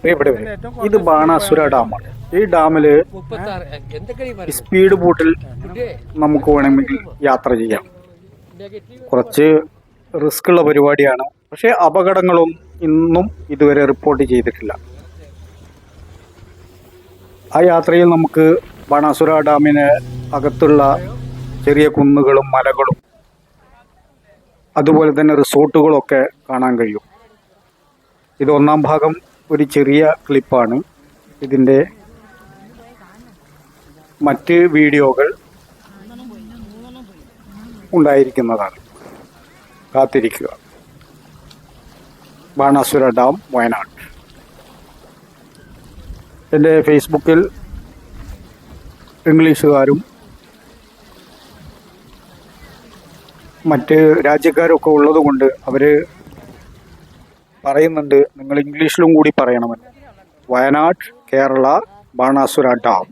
പ്രിയപ്പെട്ടവരെ, ഇത് ബാണാസുര ഡാമാണ്. ഈ ഡാമില് സ്പീഡ് ബോട്ടിൽ നമുക്ക് വേണമെങ്കിൽ യാത്ര ചെയ്യാം. കുറച്ച് റിസ്ക് ഉള്ള പരിപാടിയാണ്, പക്ഷേ അപകടങ്ങളും ഇന്നും ഇതുവരെ റിപ്പോർട്ട് ചെയ്തിട്ടില്ല. ആ യാത്രയിൽ നമുക്ക് ബാണാസുര ഡാമിന് അകത്തുള്ള ചെറിയ കുന്നുകളും മലകളും അതുപോലെ തന്നെ റിസോർട്ടുകളൊക്കെ കാണാൻ കഴിയും. ഇത് ഒന്നാം ഭാഗം ഒരു ചെറിയ ക്ലിപ്പാണ്. ഇതിൻ്റെ മറ്റ് വീഡിയോകൾ ഉണ്ടായിരിക്കുന്നതാണ്. കാത്തിരിക്കുക. ബാണാസുര ഡാം, വയനാട്. എൻ്റെ ഫേസ്ബുക്കിൽ ഇംഗ്ലീഷുകാരും മറ്റ് രാജ്യക്കാരൊക്കെ ഉള്ളതുകൊണ്ട് അവർ പറയുന്നുണ്ട്, നിങ്ങൾ ഇംഗ്ലീഷിലും കൂടി പറയണമെന്ന്. വയനാട്, കേരള, ബാണാസുര ഡാം.